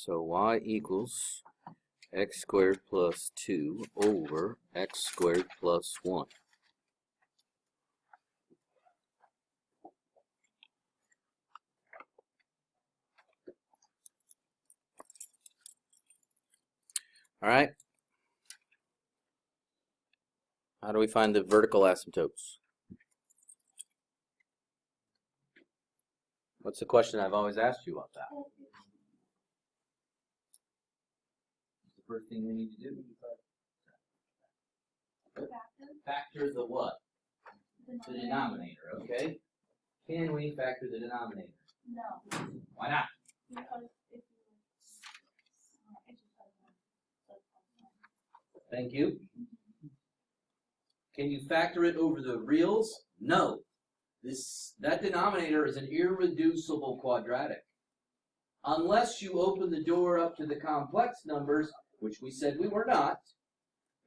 So y equals x squared plus 2 over x squared plus 1. All right. How do we find the vertical asymptotes? What's the question I've always asked you about that? The first thing we need to do. Factor the what? The denominator, okay? Can we factor the denominator? No. Why not? Because if Thank you. Can you factor it over the reals? No. That denominator is an irreducible quadratic. Unless you open the door up to the complex numbers, which we said we were not,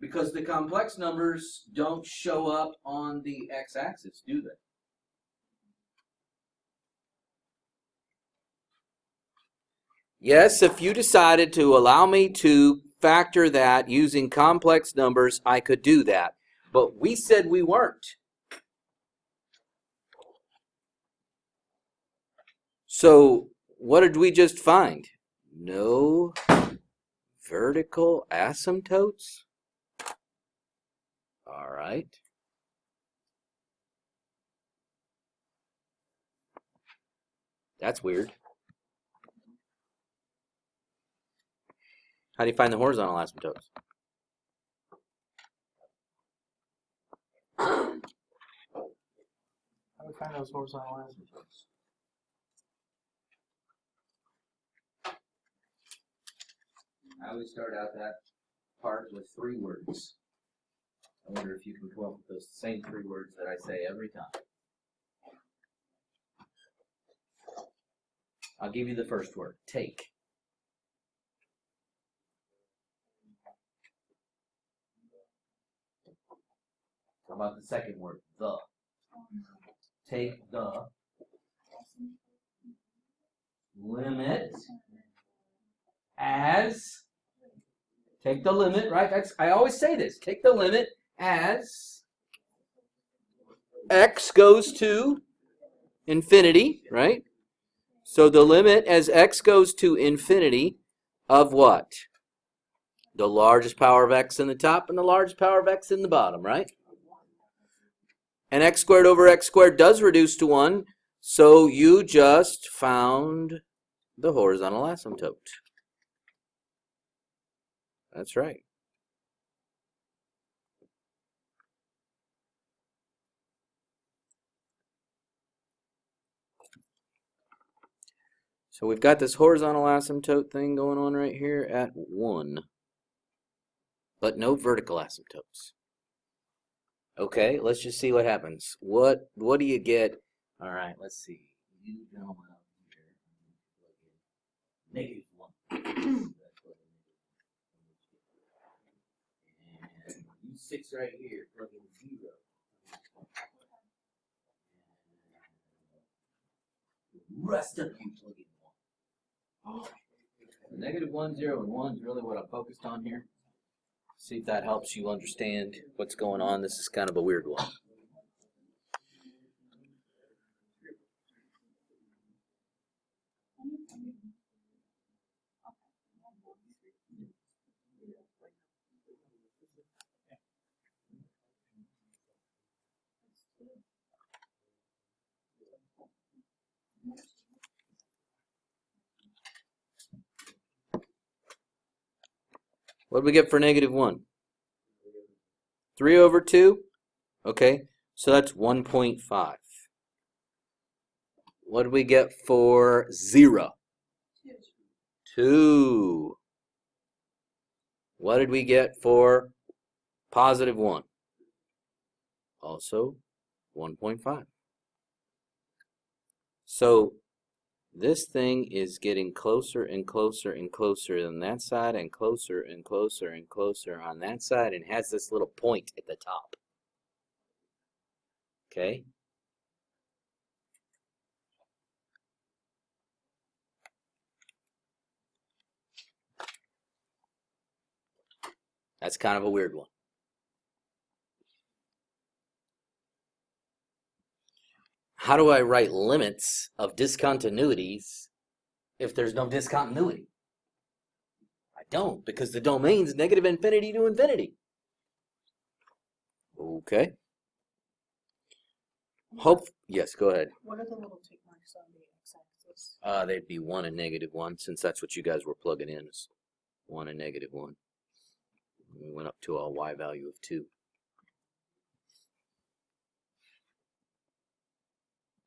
because the complex numbers don't show up on the x-axis, do they? Yes, if you decided to allow me to factor that using complex numbers, I could do that. But we said we weren't. So what did we just find? No vertical asymptotes? All right. That's weird. How do you find the horizontal asymptotes? How do we find those horizontal asymptotes? I always start out that part with 3 words. I wonder if you can come up with those same 3 words that I say every time. I'll give you the first word, take. How about the second word, the? Take the. Limit as. Take the limit, right? I always say this. Take the limit as x goes to infinity, right? So the limit as x goes to infinity of what? The largest power of x in the top and the largest power of x in the bottom, right? And x squared over x squared does reduce to 1, so you just found the horizontal asymptote. That's right. So we've got this horizontal asymptote thing going on right here at 1, but no vertical asymptotes. Okay, let's just see what happens. What do you get? All right, let's see. You gentlemen up here, -1. And you 6 right here, plug in 0. The rest of you plug in 1. -1, 0, and 1 is really what I'm focused on here. See if that helps you understand what's going on. This is kind of a weird one. What do we get for -1? 3 over 2? Okay, so that's 1.5. What do we get for 0? 2. What did we get for +1? Also 1.5. So this thing is getting closer and closer and closer on that side and closer and closer and closer on that side and has this little point at the top. Okay? That's kind of a weird one. How do I write limits of discontinuities if there's no discontinuity? I don't, because the domain's negative infinity to infinity. Okay. Yes, go ahead. What are the little tick marks on the x-axis? They'd be 1 and -1, since that's what you guys were plugging in, is 1 and -1. We went up to a y value of 2.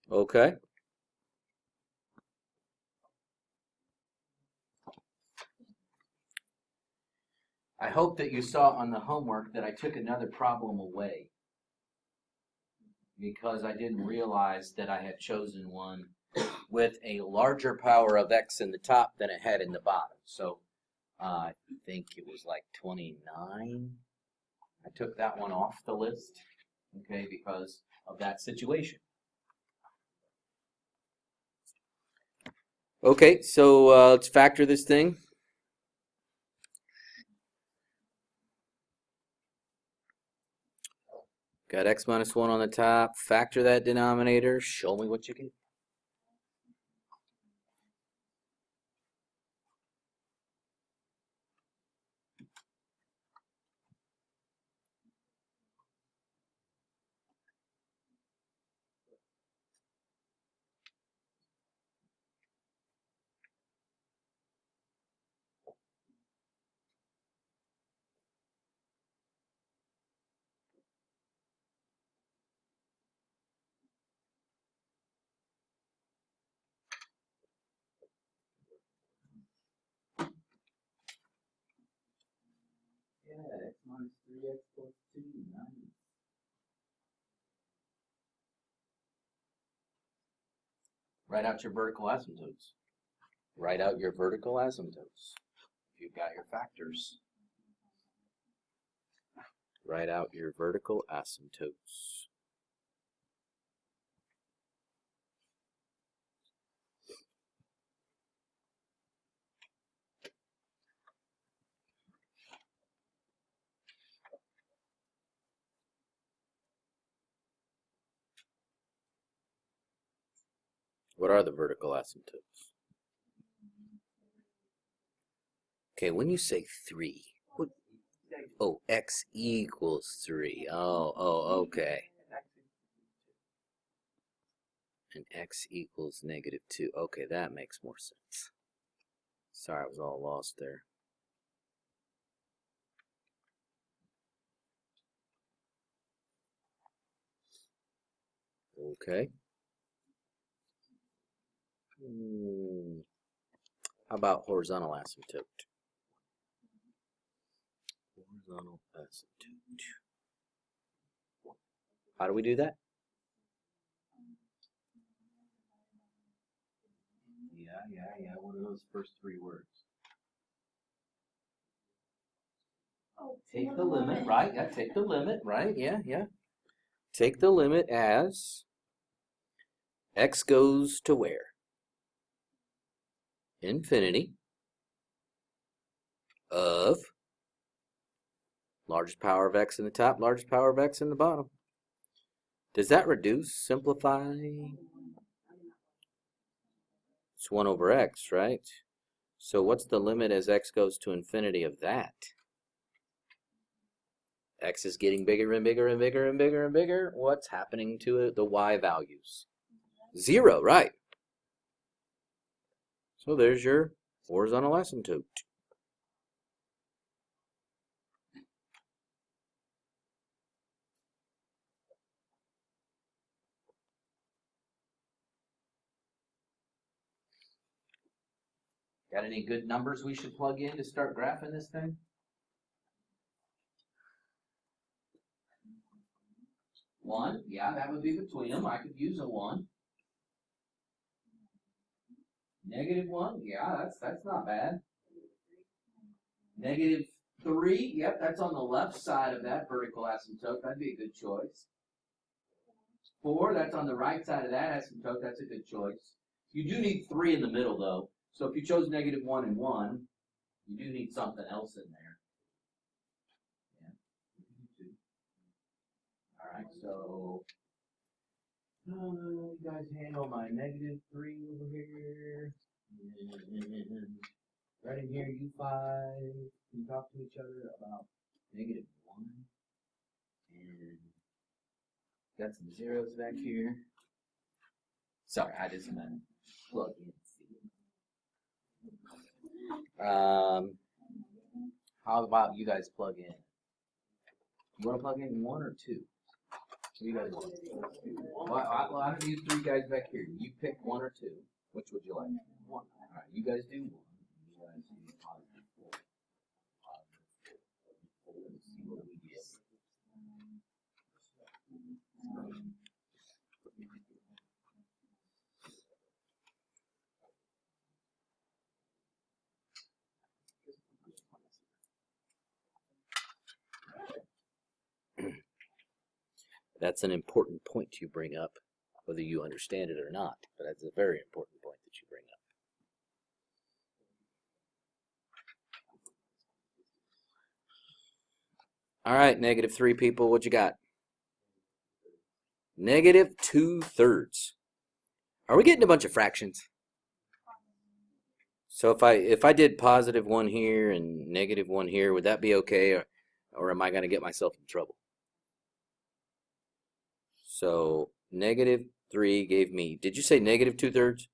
Okay. I hope that you saw on the homework that I took another problem away, because I didn't realize that I had chosen one with a larger power of x in the top than it had in the bottom. So I think it was like 29. I took that one off the list, okay, because of that situation. Okay, so let's factor this thing. Got x minus 1 on the top. Factor that denominator. Show me what you get. Yeah, x minus 3x plus 2, 9. Write out your vertical asymptotes. Write out your vertical asymptotes. If you've got your factors. Write out your vertical asymptotes. What are the vertical asymptotes? Okay, when you say 3, what? Oh, x equals 3. Oh, okay. And x equals -2. Okay, that makes more sense. Sorry, I was all lost there. Okay. How about horizontal asymptote? Horizontal asymptote. How do we do that? Yeah. What are those first 3 words? Oh, Take the limit, right? Yeah, take the limit, right? Yeah. Take the limit as x goes to where? Infinity of largest power of x in the top, largest power of x in the bottom. Does that reduce, simplify? It's 1 over x, right? So what's the limit as x goes to infinity of that? X is getting bigger and bigger and bigger and bigger and bigger. What's happening to the y values? 0, right? So there's your horizontal asymptote. Got any good numbers we should plug in to start graphing this thing? One, yeah, that would be between them. I could use a 1. -1, yeah, that's not bad. -3, yep, that's on the left side of that vertical asymptote. That'd be a good choice. 4, that's on the right side of that asymptote. That's a good choice. You do need 3 in the middle, though. So if you chose -1 and 1, you do need something else in there. Alright, so you guys handle my -3 over here. And right in here, you 5 can talk to each other about -1. And got some zeros back here. Sorry, I just meant plug in. How about you guys plug in? You want to plug in 1 or 2? What do you guys want? Well, I'm going to use 3 guys back here. You pick 1 or 2. Which would you like? 1. All right, you guys do 1. You guys do +4. Let's see what we get. That's an important point you bring up, whether you understand it or not. But that's a very important point that you bring up. All right, -3 people, what you got? -2/3. Are we getting a bunch of fractions? So if I did +1 here and -1 here, would that be okay, or am I going to get myself in trouble? So -3 gave me, did you say -2/3?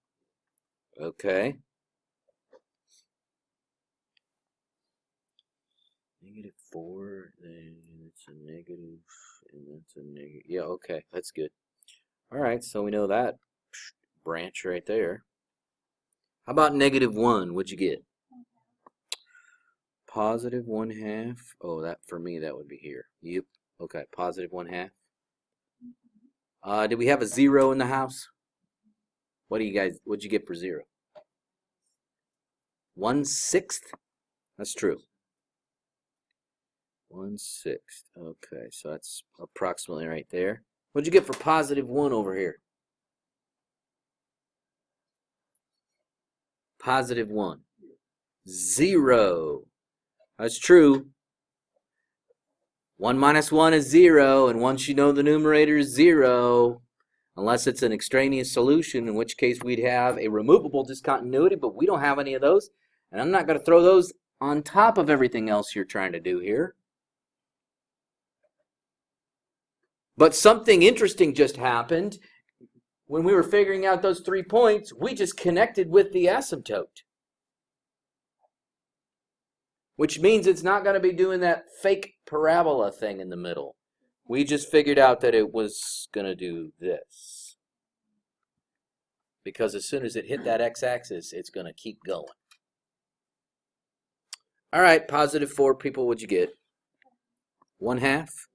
Okay. -4, then it's a negative, and that's a negative. Yeah, okay, that's good. All right, so we know that branch right there. How about -1? What'd you get? +1/2. Oh, that for me, that would be here. Yep. Okay, +1/2. Did we have a 0 in the house? What do you guys? What'd you get for 0? 1/6. That's true. 1/6. Okay, so that's approximately right there. What'd you get for +1 over here? +1. 0. That's true. 1 minus 1 is 0, and once you know the numerator is 0, unless it's an extraneous solution, in which case we'd have a removable discontinuity, but we don't have any of those, and I'm not going to throw those on top of everything else you're trying to do here. But something interesting just happened. When we were figuring out those 3 points, we just connected with the asymptote. Which means it's not going to be doing that fake parabola thing in the middle. We just figured out that it was going to do this. Because as soon as it hit that x-axis, it's going to keep going. All right, +4 people, what'd you get? 1/2.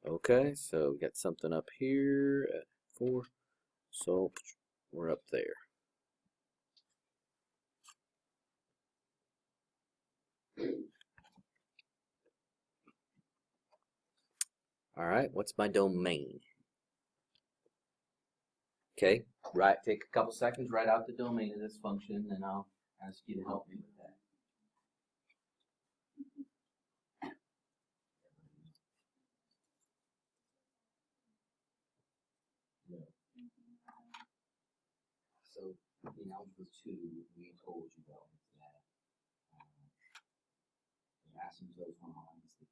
Okay, so we got something up here at 4. So we're up there. All right, what's my domain? Okay, right. Take a couple seconds, write out the domain of this function, and I'll ask you to help me with that. So in algebra 2, we told you that the asymptotes on lines that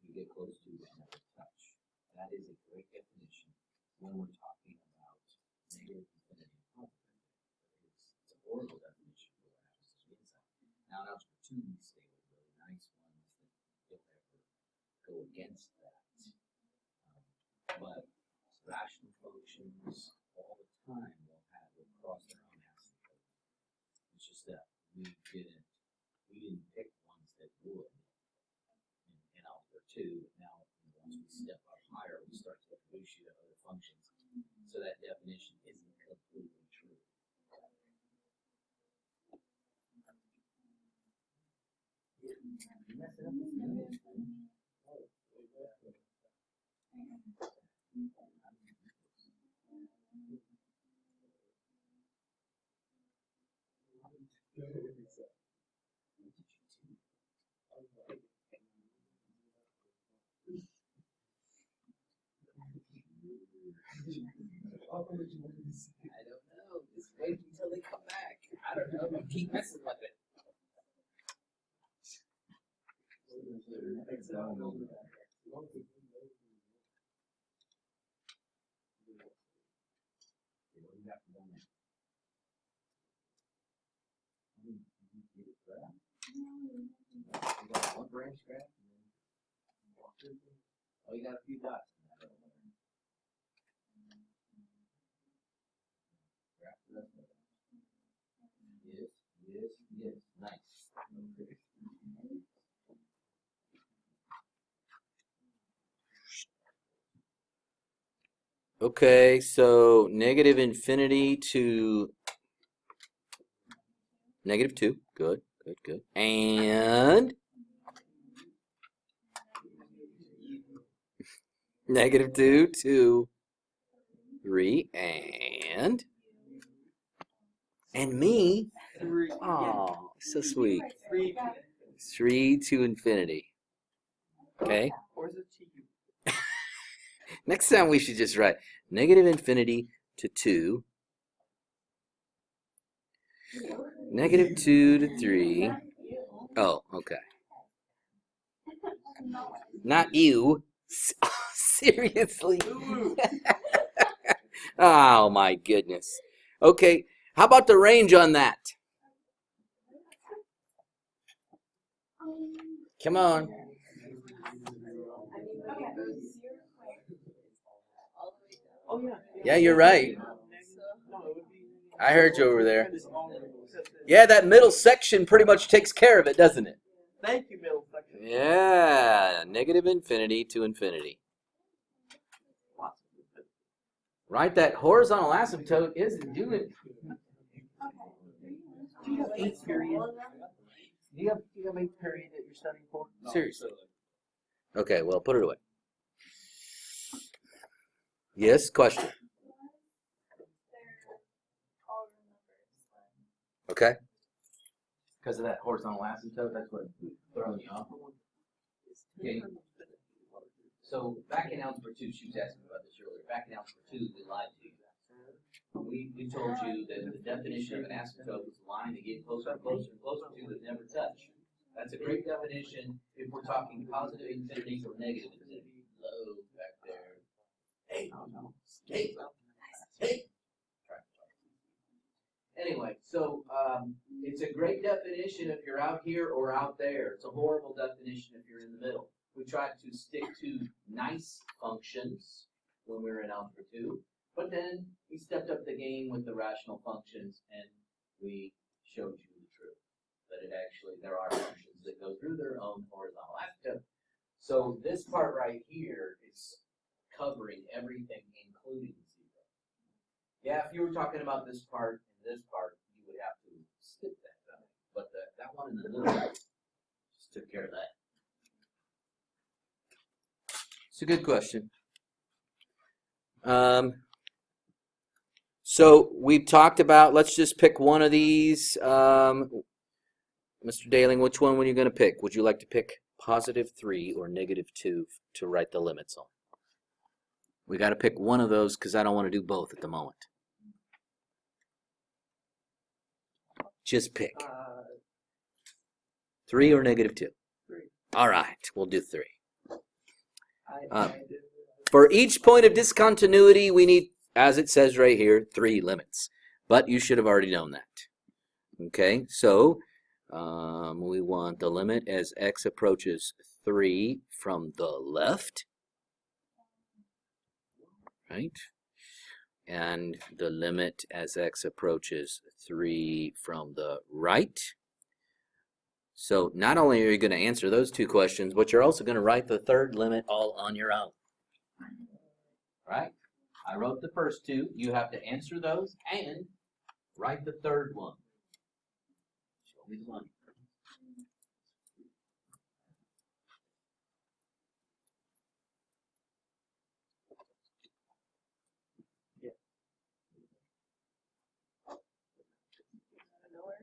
you get close to and never touch. That is a great definition when we're talking about negative infinity and positive infinity. It's a horrible definition for what happens to the inside. Now in algebra 2, we stay with really nice ones that don't ever go against that. But rational functions all the time will cross their own asymptote. It's just that we didn't pick ones that would in algebra 2. Now once we step up higher, we start to introduce you to other functions. So that definition isn't completely true. know. Just wait until they come back. I don't know. Keep messing with it. One branch graph. Oh, you got a few dots. Yes. Nice. Okay, so negative infinity to negative 2. Good. And negative 2 to 3. And me. Oh, so sweet. 3 to infinity. Okay. Where's the T? Next time we should just write negative infinity to 2. Negative 2 to 3. Oh, okay. Not you. Seriously. Oh, my goodness. Okay. How about the range on that? Come on. Oh, yeah. Yeah, you're right. No, it would be. I heard you over there. Yeah, that middle section pretty much takes care of it, doesn't it? Thank you, middle section. Yeah, negative infinity to infinity. Right, that horizontal asymptote isn't doing. Do you have 8th period? Do you have 8th period that you're studying for? Seriously. Okay, well, put it away. Yes, question. Okay. Because of that horizontal asymptote, that's what throwing you off. Okay. So back in algebra 2, she was asking about this earlier. Back in algebra 2, we lied to you. We told you that the definition of an asymptote was a line that get closer and closer and closer to that never touch. That's a great definition if we're talking positive infinities or negative infinities. Low back there. Hey. Anyway, so it's a great definition if you're out here or out there. It's a horrible definition if you're in the middle. We tried to stick to nice functions when we were in algebra 2, but then we stepped up the game with the rational functions and we showed you the truth, that it actually, there are functions that go through their own horizontal asymptote. So this part right here is covering everything, including 0. Yeah, if you were talking about this part and this part, you would have to skip that. But that one in the middle just took care of that. It's a good question. So we've talked about, let's just pick one of these. Mr. Daling, which one were you going to pick? Would you like to pick positive 3 or negative 2 to write the limits on? We got to pick one of those because I don't want to do both at the moment. Just pick. 3 or negative 2? 3. All right, we'll do 3. For each point of discontinuity, we need, as it says right here, 3 limits. But you should have already known that. Okay, so we want the limit as x approaches 3 from the left. Right? And the limit as x approaches 3 from the right. So not only are you going to answer those 2 questions, but you're also going to write the third limit all on your own. Right? I wrote the first 2. You have to answer those and write the third one. Show me the money.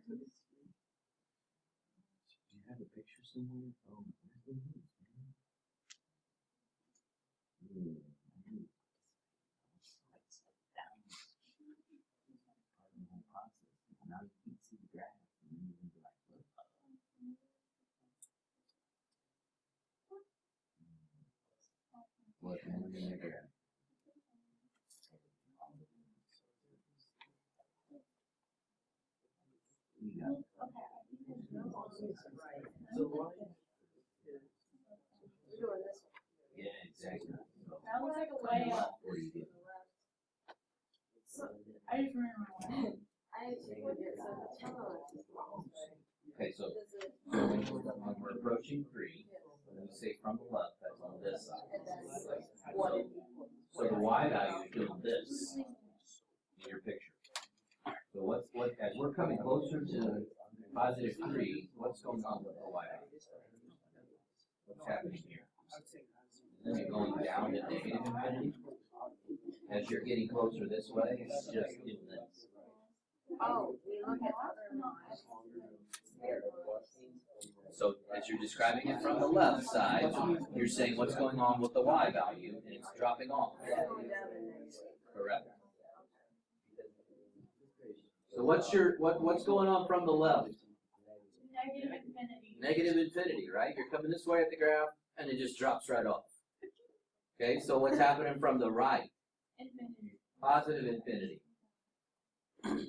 Do you have a picture somewhere? Oh, Yeah, exactly. That looks like a way up. I just remember one. Okay, so when we're approaching 3, when we say from the left, that's on this side. So the y value is doing this in your picture. So as we're coming closer to positive 3, what's going on with the y value? What's happening here? Is it going down to negative infinity? As you're getting closer this way, it's just doing this. Oh, we look at other lines. So as you're describing it from the left side, you're saying what's going on with the y value, and it's dropping off. Correct. So what's going on from the left? Negative infinity. Negative infinity, right? You're coming this way at the graph, and it just drops right off. Okay, so what's happening from the right? Infinity. Positive infinity.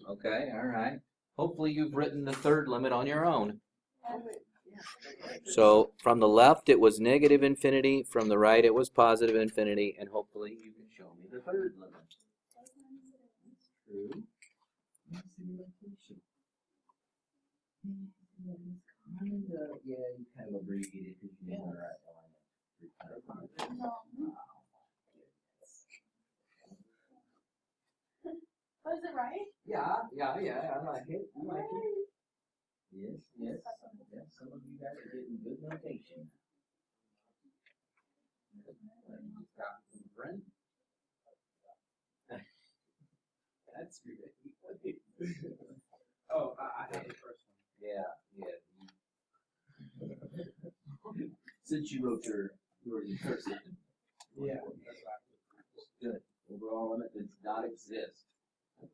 Okay, all right. Hopefully you've written the third limit on your own. So from the left it was negative infinity, from the right it was positive infinity, and hopefully you can show me the third limit. True. Yeah, you kind of abbreviated because you didn't write the line. Was it right? Yeah, I like it. Yes. Some of you guys are getting good notation. That's great. Oh, I had the first one. Yeah. Since you wrote your cursive. Yeah, that's right. Good. Overall limit does not exist.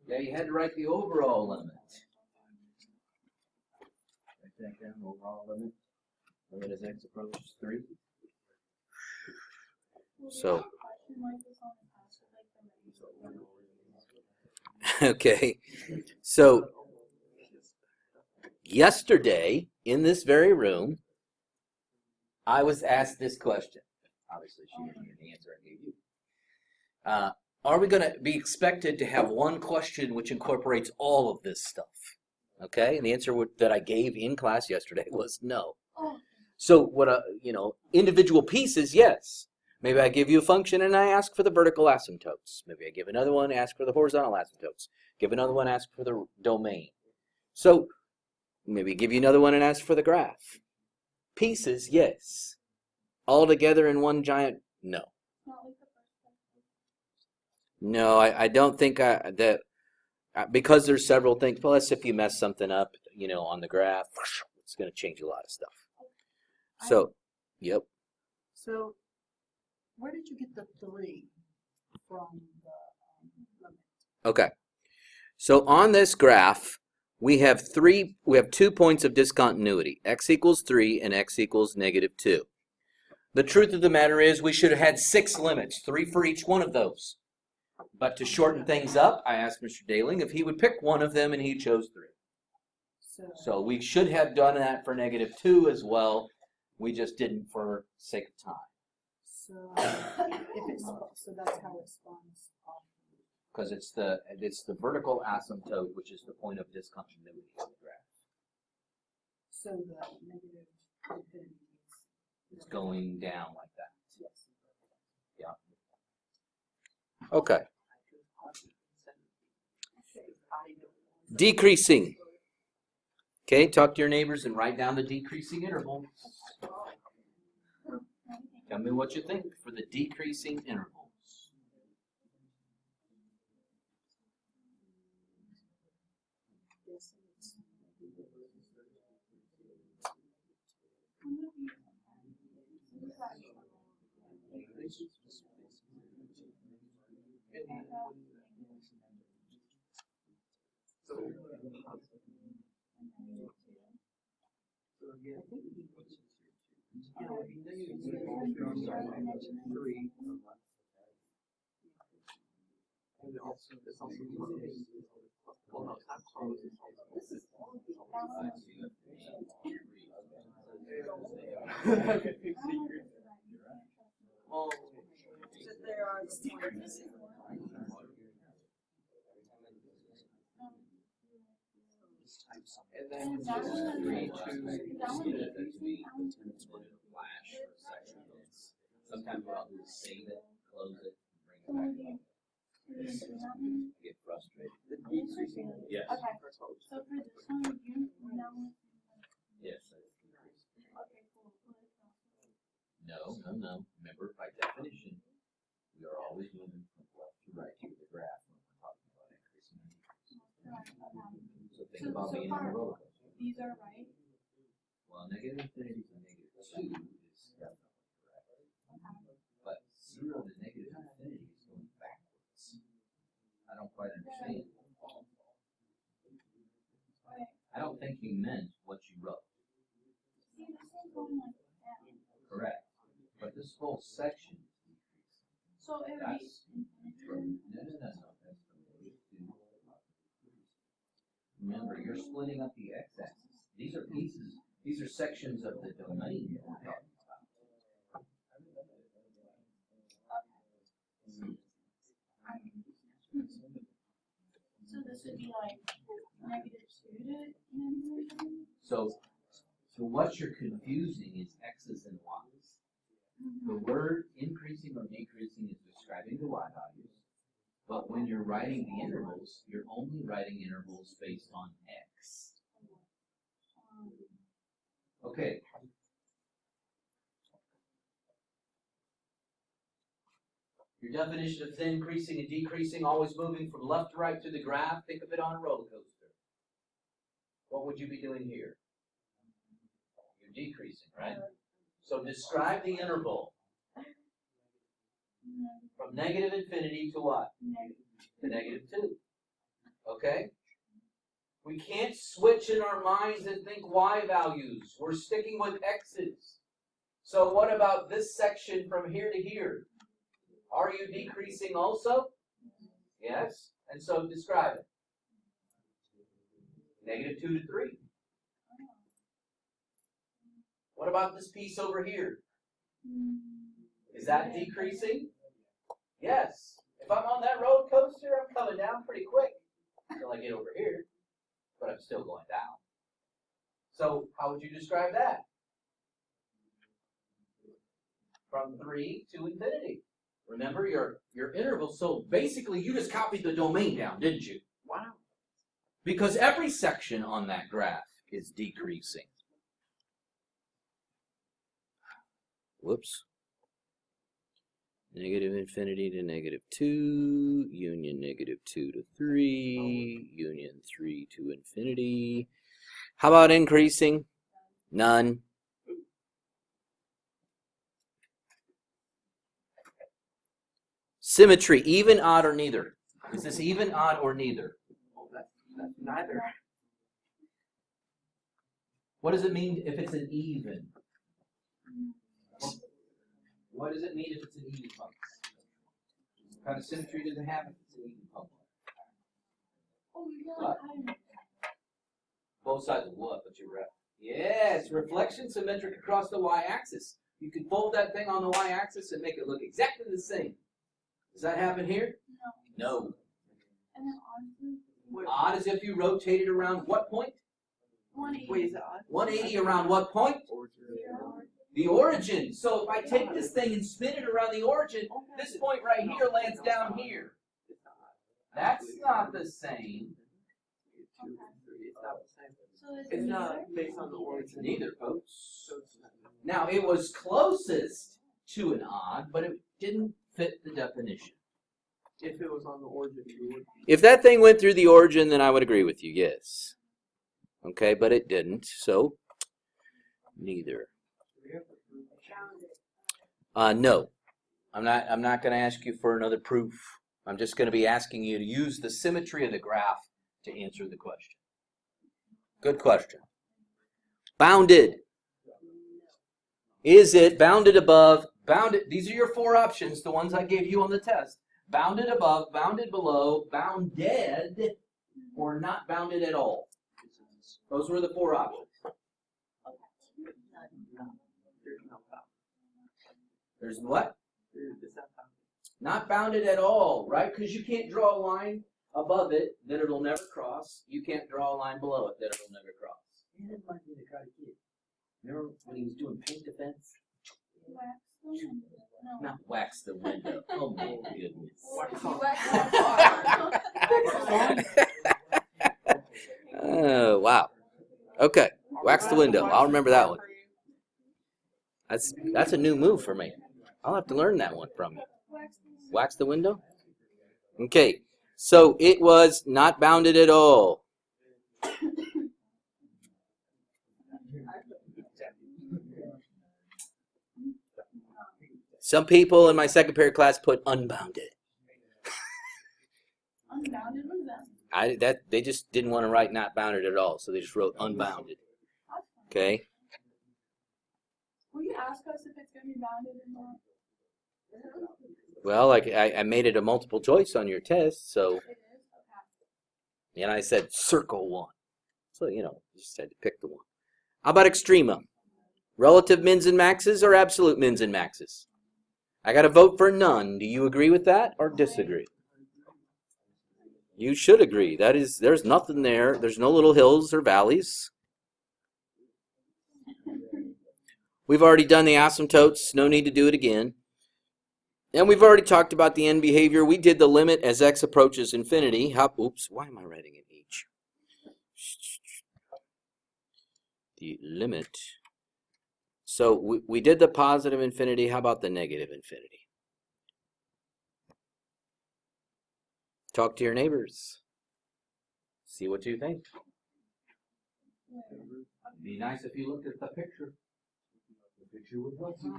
Yeah, you had to write the overall limit. Write that down, overall limit. Limit as x approaches 3. So. Okay. So, yesterday, in this very room, I was asked this question. Obviously, she didn't hear the answer I gave you. Are we going to be expected to have one question which incorporates all of this stuff? Okay, and the answer that I gave in class yesterday was no. So individual pieces, yes. Maybe I give you a function and I ask for the vertical asymptotes. Maybe I give another one, ask for the horizontal asymptotes. Give another one, ask for the domain. So maybe give you another one and ask for the graph. Pieces, yes. All together in one giant, no. No, I don't think that because there's several things. Plus, if you mess something up, on the graph, it's going to change a lot of stuff. So, yep. So, where did you get the 3 from the limit? Okay. So on this graph, we have 2 points of discontinuity, x equals 3 and x equals negative 2. The truth of the matter is we should have had 6 limits, 3 for each one of those. But to shorten things up, I asked Mr. Daling if he would pick one of them, and he chose 3. So we should have done that for negative 2 as well. We just didn't for sake of time. So that's how it spawns off. Because it's the vertical asymptote, which is the point of discontinuity on the graph. So the negative infinity It's going down like that. Yes. Yeah. Okay. Decreasing. Okay, talk to your neighbors and write down the decreasing interval. Tell me what you think for the decreasing intervals. there are the points. And then just 3, 2, flash section. Sometimes what I'll do is save it, close it, bring it back up. Get frustrated. Yes. Okay, so for this one, you know. Yes. Okay, cool. No. Remember, by definition, we are always moving from left to right to the graph when we're talking about increasing and decreasing. So think about being on a roller coaster. These are right. Well, negative infinity to negative 2 is definitely correct. But 0 to negative infinity is going backwards. I don't quite understand. I don't think you meant what you wrote. See, this one's going like that. Correct. But this whole section is decreasing. So it would That's be. from, no. That's from negative 2. Remember, you're splitting up the x-axis. These are pieces. These are sections of the domain that we're talking about. So this would be like negative 2 to negative 2? So what you're confusing is x's and y's. The word increasing or decreasing is describing the y values, but when you're writing the intervals, you're only writing intervals based on x. Okay. Your definition of increasing and decreasing, always moving from left to right through the graph, think of it on a roller coaster. What would you be doing here? You're decreasing, right? So describe the interval from negative infinity to what? To negative 2. Okay? We can't switch in our minds and think y values. We're sticking with x's. So what about this section from here to here? Are you decreasing also? Yes. And so describe it. Negative 2 to 3. What about this piece over here? Is that decreasing? Yes. If I'm on that roller coaster, I'm coming down pretty quick until I get over here, but I'm still going down. So how would you describe that? From 3 to infinity. Remember your interval. So basically, you just copied the domain down, didn't you? Wow. Because every section on that graph is decreasing. Whoops. Negative infinity to negative 2, union negative 2 to 3, union 3 to infinity. How about increasing? None. Symmetry, even, odd, or neither. Is this even, odd, or neither? Oh, that's neither. What does it mean if it's an even? What does it mean if it's an even function? What kind of symmetry does it have if it's an even function? Oh, you're What? like Both sides of what? But you're right. Yes, reflection symmetric across the y-axis. You can fold that thing on the y-axis and make it look exactly the same. Does that happen here? No. And then on Odd is if you rotate it around what point? 180. Wait, is that odd? 180 around what point? 0. The origin. So if I take this thing and spin it around the origin, this point right here lands down here. That's not the same. It's not the same. So is It's it not neither? based on the It's origin. neither, folks. So it's not. Now, it was closest to an odd, but it didn't fit the definition. If it was on the origin, you would. If that thing went through the origin, then I would agree with you, yes. Okay, but it didn't, so neither. No. I'm not going to ask you for another proof. I'm just going to be asking you to use the symmetry of the graph to answer the question. Good question. Bounded. Is it bounded above, bounded, these are your 4 options, the ones I gave you on the test. Bounded above, bounded below, bounded, or not bounded at all. Those were the 4 options. There's what? Not bounded at all, right? Because you can't draw a line above it that it'll never cross. You can't draw a line below it that it'll never cross. And it might be the Karate Kid. Remember when he was doing paint defense? Not wax the window. Oh my goodness. Oh, wow. Okay, wax the window. I'll remember that one. That's a new move for me. I'll have to learn that one from you. Wax the window? Okay, so it was not bounded at all. Some people in my second period class put unbounded. Unbounded, what is that? They just didn't want to write not bounded at all, so they just wrote unbounded. Okay? Will you ask us if it's going to be bounded or not? Well, like I made it a multiple choice on your test, so, It is? Okay. and I said circle one. So, you just had to pick the one. How about extrema? Relative mins and maxes or absolute mins and maxes? I got to vote for none. Do you agree with that or disagree? You should agree. There's nothing there. There's no little hills or valleys. We've already done the asymptotes. No need to do it again. And we've already talked about the end behavior. We did the limit as x approaches infinity. Oops, why am I writing it each? The limit. So we did the positive infinity. How about the negative infinity? Talk to your neighbors. See what you think. It'd be nice if you looked at the picture. The picture would help you.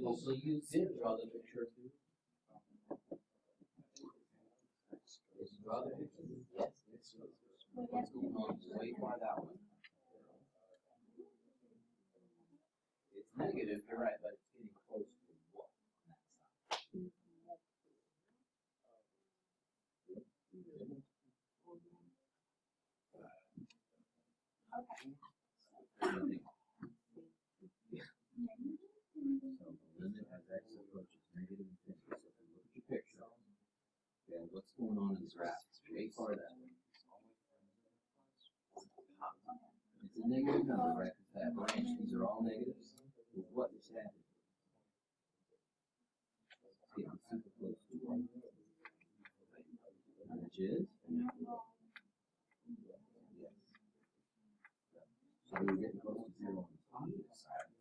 Hopefully you did draw the picture. Did you draw the picture? Yes. What's going on? Wait for that one. It's negative, you're right, but it's getting close to what on that side? Okay. So the limit as x approaches negative infinity. So if you look at your picture, okay, what's going on in this graph? It's way far that way. It's a negative number, right? It's that branch. These are all negatives. With what is happening? It's getting super close to 1. Which is? Yes. So we're getting close to 0 on the positive side.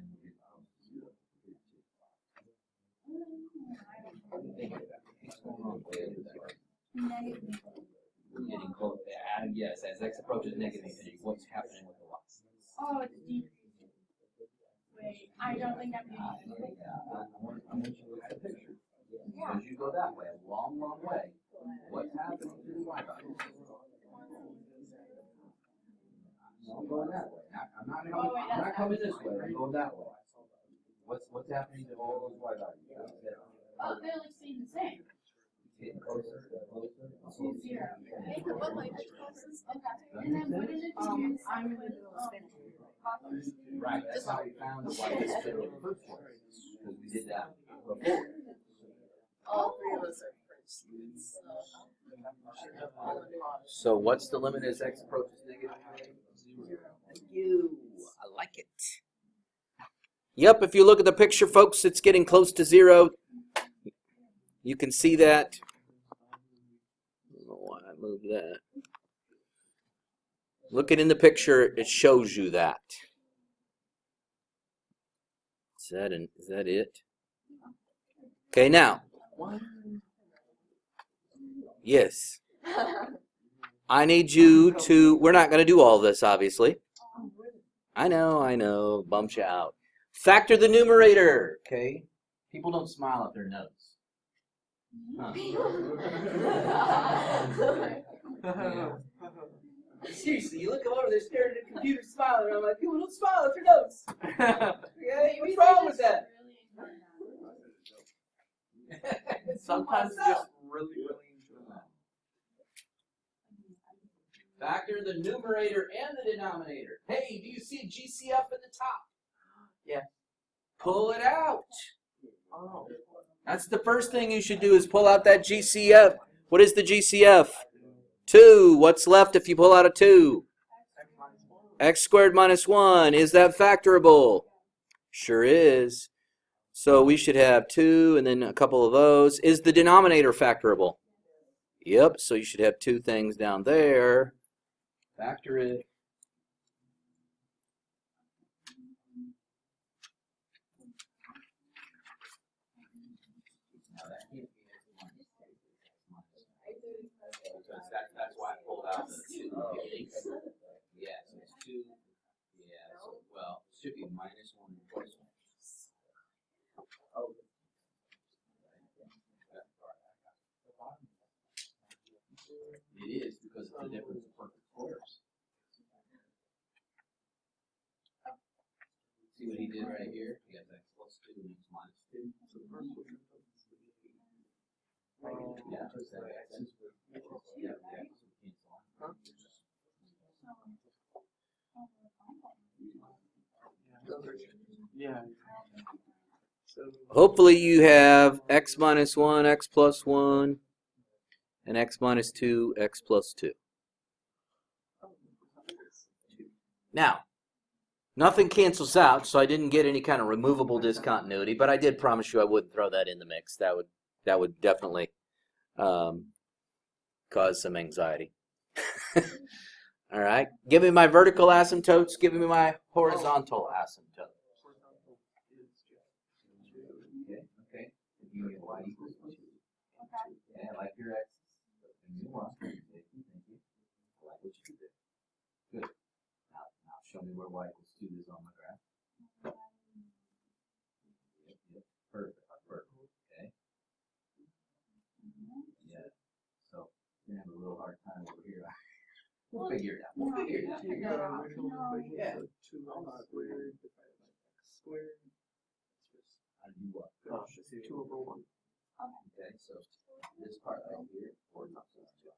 And we're getting close to 0 here too. Think of that. What's going on way over there? We're getting close. Yes, as x approaches negative infinity, what's happening with the y? Oh, it's decreasing. Wait, I don't think I'm getting it. I want you to look at the picture. As you go that way, a long, long way, what's happening to the y value? I'm going that way. I'm not coming this way. I'm going that way. What's happening to all those y values? Oh, they're like staying the same. Getting closer, closer. To 0. Okay. And then what did it do? I'm in the middle of spinning. Right, that's how we found the y is in the first place. Because we did that before. All 3 of us are French students. So what's the limit as x approaches negative? 0. Thank you. I like it. Yep, if you look at the picture, folks, it's getting close to 0. You can see that. I don't know why I moved that. Looking in the picture, it shows you that. Is that it? Okay, now. Yes. I need you to, we're not going to do all this, obviously. I know, bumps you out. Factor the numerator, okay? People don't smile at their notes. Huh. Seriously, you look over there staring at the computer smiling, and I'm like, people don't smile at their notes. Okay, what's wrong with that? Sometimes you just really enjoy that. Factor the numerator and the denominator. Hey, do you see GCF in the top? Yeah. Pull it out. Oh. That's the first thing you should do is pull out that GCF. What is the GCF? 2. What's left if you pull out a 2? X squared minus 1. Is that factorable? Sure is. So we should have 2 and then a couple of those. Is the denominator factorable? Yep, so you should have 2 things down there. Factor it. Now that can't be because that's why I pulled out the 2. Yeah, so it's 2. Yeah, so, well, it should be minus 1 and plus 1. It is because it's the difference of perfect squares. See what he did right here? He has x plus 2 and x minus 2. So the first one. Yeah, so that x is yeah, the x will cancel out. Yeah. So Hopefully you have x minus 1, x plus 1, and x minus 2, x plus 2. Now, nothing cancels out, so I didn't get any kind of removable discontinuity, but I did promise you I wouldn't throw that in the mix. That would definitely cause some anxiety. All right, give me my vertical asymptotes, give me my horizontal asymptotes. Okay. If you get y equals 2. Yeah, like your x. Thank you. I like what you did. Good. Now show me where y equals 2 is on my graph. Yep. Perfect. Okay. Yeah. So you're gonna have a little hard time over here. We'll figure it out. Yeah. 2x squared divided by x squared. How do you what? 2/1. Okay, so this part right here, or not this part.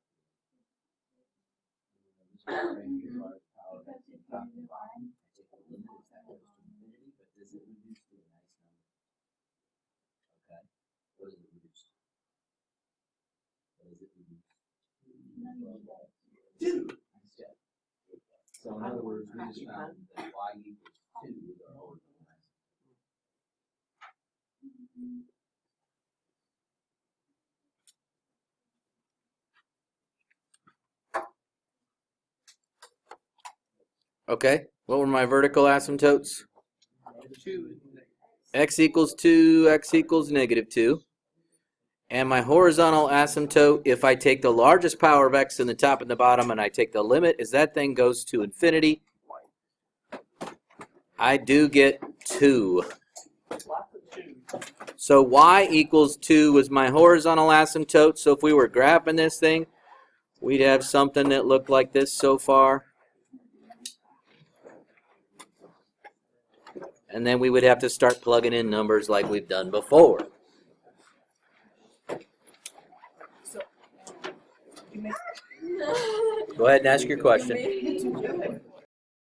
This part right here, our power that's in top and bottom. I take the limit as that goes to infinity, but does it reduce to a nice number? Okay. What does it reduce to? What does it reduce? 2. Nice job. So in other words, we just found that y equals 2 is our original answer. Okay, what were my vertical asymptotes? 2. X equals 2, x equals negative 2. And my horizontal asymptote, if I take the largest power of x in the top and the bottom and I take the limit, as that thing goes to infinity, I do get 2. Lots of 2. So y equals 2 was my horizontal asymptote. So if we were graphing this thing, we'd have something that looked like this so far. And then we would have to start plugging in numbers like we've done before. So, you make Go ahead and ask your question. it's